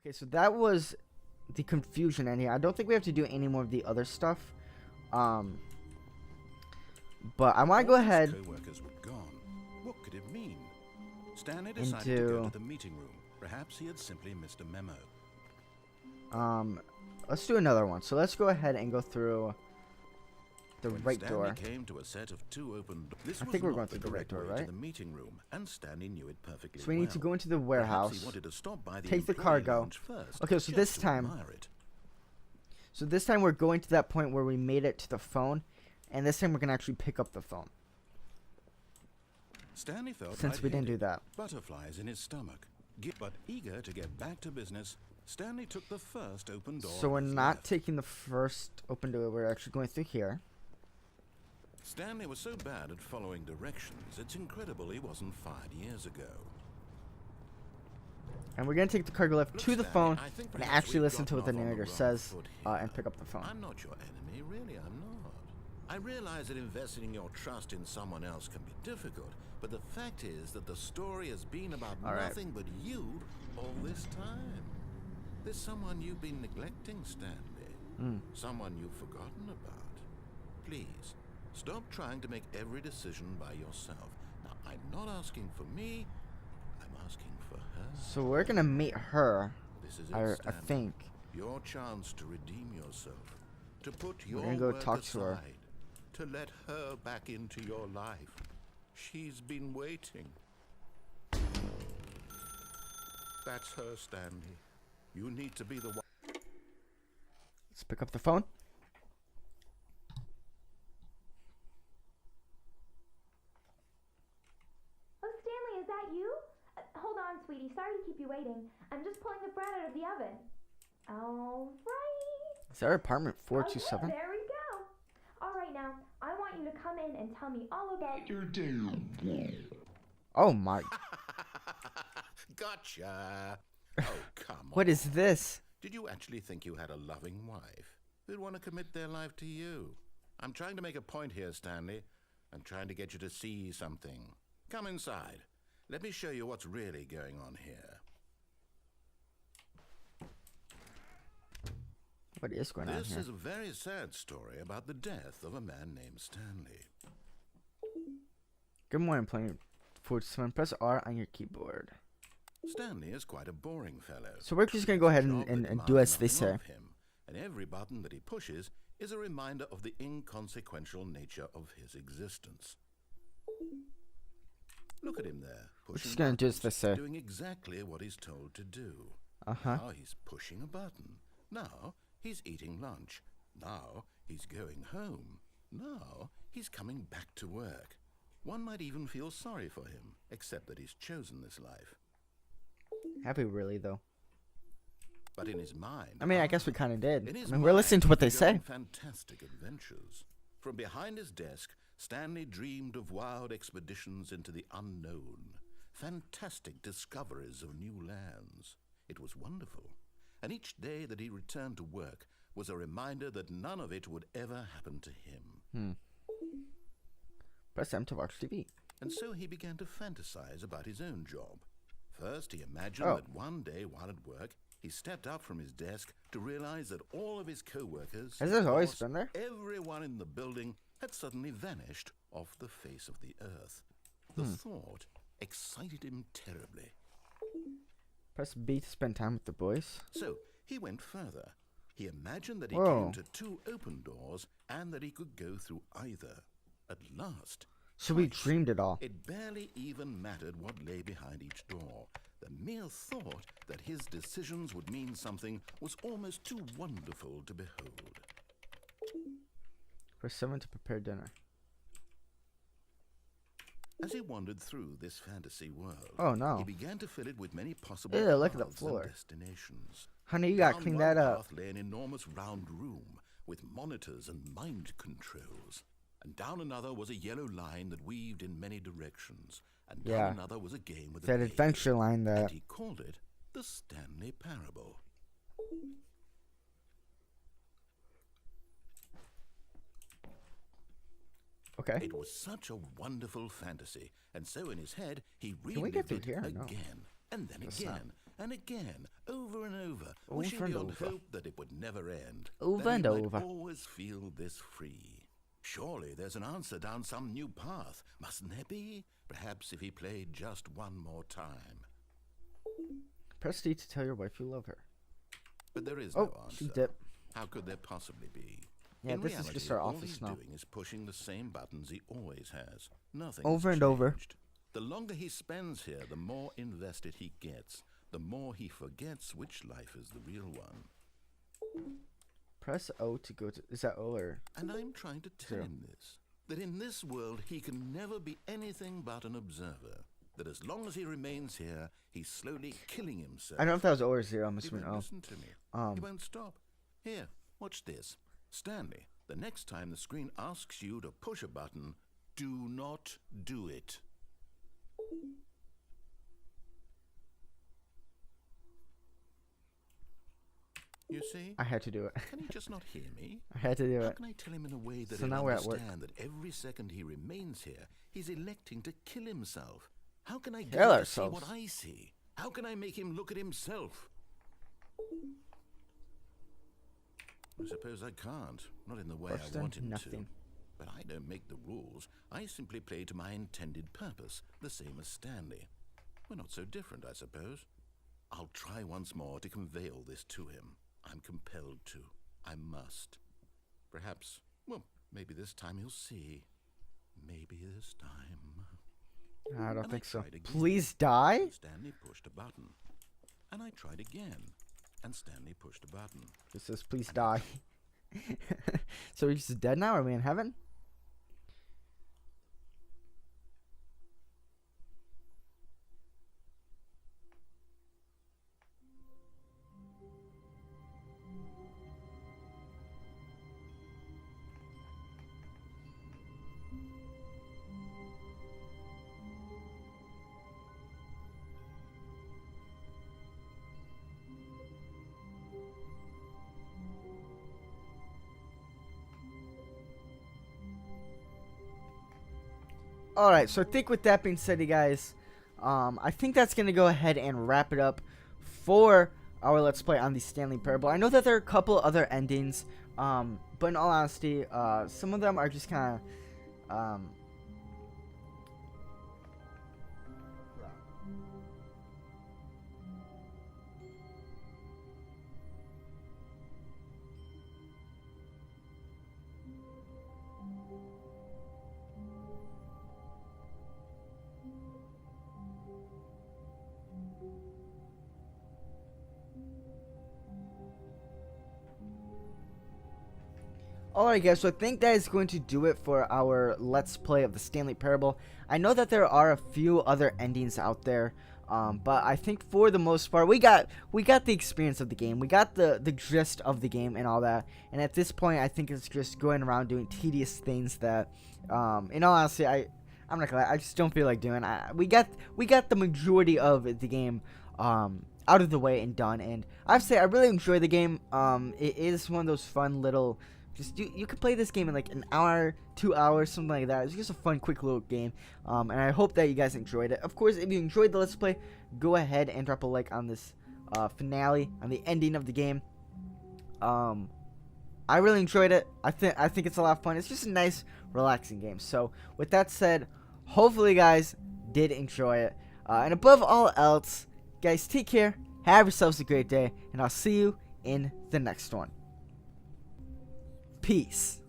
Okay, so that was the confusion in here. I don't think we have to do any more of the other stuff. But I want to go ahead Co-workers were gone. What could it mean? Stanley decided to go to the meeting room. Perhaps he had simply missed a memo. Let's do another one. So let's go ahead and go through the right Stanley door. Came to a set of two open doors. I think we're going through the right door, right? To the meeting room, and Stanley knew it perfectly So we need to go into the Perhaps warehouse. he wanted to stop by the Take the employee cargo. lounge first, Okay, so just this to time, admire it. we're going to that point where we made it to the phone, and this time we're gonna actually pick up the phone. Stanley felt Since we didn't do that. Butterflies in his stomach. But eager to get back to business, Stanley took the first open door. So we're on his not left. taking the first open door. We're actually going through here. Stanley was so bad at following directions, it's incredible he wasn't fired years ago. And we're gonna take the cargo lift Look, to the Stanley, phone I think and perhaps actually we've listen to what the gotten off on narrator wrong says foot and here. pick up the phone. I'm not your enemy, really, I'm not. I realize that investing your trust in someone else can be difficult, but the fact is that the story has been about nothing but you all this time. There's someone you've been neglecting, Stanley. Someone you've forgotten about. Please, stop trying to make every decision by yourself. Now, I'm not asking for me, I'm asking for her. So we're gonna meet her. This is it, I Stanley. think. Your chance to redeem yourself, to put We're your gonna go work talk to her. aside, to let her back into your life. She's been waiting. That's her, Stanley. You need to be the one. Let's pick up the phone. Oh, Stanley, is that you? Hold on, sweetie. Sorry to keep you waiting. I'm just pulling the bread out of the oven. All right. Is our apartment Okay, 427? there we go. All right, now, I want you to come in and tell me all about your Oh my! Gotcha. Oh, come on. What is this? Did you actually think you had a loving wife who'd want to commit their life to you? I'm trying to make a point here, Stanley. I'm trying to get you to see something. Come inside. Let me show you what's really going on here. What is going on This here? is a very sad story about the death of a man named Stanley. Good morning, playing 47. Press R on your keyboard. Stanley is quite a boring fellow. So we're just gonna go ahead Job that and demands do as they nothing say. of him, and every button that he pushes is a reminder of the inconsequential nature of his existence. Look at him there, We're pushing just gonna do as buttons, they say. doing exactly what he's told to do. Uh-huh. Now he's pushing a button. Now he's eating lunch. Now he's going home. Now he's coming back to work. One might even feel sorry for him, except that he's chosen this life. Have we really though? But in his mind, I mean, I guess we kind of did. in his I mean, we're mind, listening to what he they could go on say. fantastic adventures. From behind his desk, Stanley dreamed of wild expeditions into the unknown, fantastic discoveries of new lands. It was wonderful, and each day that he returned to work was a reminder that none of it would ever happen to him. Press M to watch TV. And so he began to fantasize about his own job. First, he imagined Oh. that one day while at work, he stepped up from his desk to realize that all of his co-workers, Has his this always boss, been there? everyone in the building had suddenly vanished off the face of the earth. The thought excited him terribly. Press B to spend time with the boys. So he went further. He imagined that he Whoa. came to two open doors and that he could go through either. At last, So we twice, dreamed it all. it barely even mattered what lay behind each door. The mere thought that his decisions would mean something was almost too wonderful to behold. Press 7 to prepare dinner. As he wandered through this fantasy world, Oh, no. he began to fill it with many possible Ew, look at the paths floor. and destinations. Honey, you gotta Down clean one that up. path lay an enormous round room with monitors and mind controls. And down another was a yellow line that weaved in many directions. And down Yeah. another was a game with That a pig. adventure line And that... he called it the Stanley Parable. Okay. It was such a wonderful fantasy, and so in his head he we relived get through it here or no? again and then Guess again not. and again, over and over, Over wishing and beyond over. hope that it would never end. Over that and he might over. always feel this free. Surely there's an answer down some new path, mustn't there be? Perhaps if he played just one more time. Press D to tell your wife you love her. But there is Oh, no answer. she dipped. How could there possibly be? Yeah, In this is reality, just our all office he's now. doing is pushing the same buttons he always has. Nothing Over and over. The longer he spends here, the more invested he gets. The more he forgets which life is the real one. Press O to go to. Is that O or? And I'm trying to tell Zero. him this. That in this world he can never be anything but an observer. That as long as he remains here, he's slowly killing himself. I don't know if that was O or 0. I'm He assuming won't O. listen to me. He won't stop. Here, watch this. Stanley, the next time the screen asks you to push a button, do not do it. You see? I had to do it. Can he just not hear me? I had to do How it. can I tell him in a way that So he'll now we're at work. understand that every second he remains here, he's electing to kill himself? How can I get Kill him to see ourselves. what I see? How can I make him look at himself? I suppose I can't. Not in the way First I want time, him nothing. to. But I don't make the rules. I simply play to my intended purpose, the same as Stanley. We're not so different, I suppose. I'll try once more to convey all this to him. I'm compelled to. I must. Perhaps, well, maybe this time he'll see. Maybe this time. I don't And think so. tried again. Please die. Stanley pushed a button. And I tried again. And Stanley pushed a button. It says please die. So he's dead now? Are we in heaven? Alright, so I think with that being said, you guys, I think that's going to go ahead and wrap it up for our Let's Play on the Stanley Parable. I know that there are a couple other endings, but in all honesty, some of them are just kind of, Alright guys, so I think that is going to do it for our Let's Play of the Stanley Parable. I know that there are a few other endings out there, but I think for the most part, we got the experience of the game. We got the gist of the game and all that. And at this point, I think it's just going around doing tedious things that, in all honesty, I'm not gonna lie, I just don't feel like doing. We got the majority of the game out of the way and done. And I have to say, I really enjoy the game. It is one of those fun little. Just you can play this game in like an hour, 2 hours, something like that. It's just a fun, quick little game, and I hope that you guys enjoyed it. Of course, if you enjoyed the Let's Play, go ahead and drop a like on this finale, on the ending of the game. I really enjoyed it. I think it's a lot of fun. It's just a nice, relaxing game. So with that said, hopefully you guys did enjoy it, and above all else, guys, take care, have yourselves a great day, and I'll see you in the next one. Peace.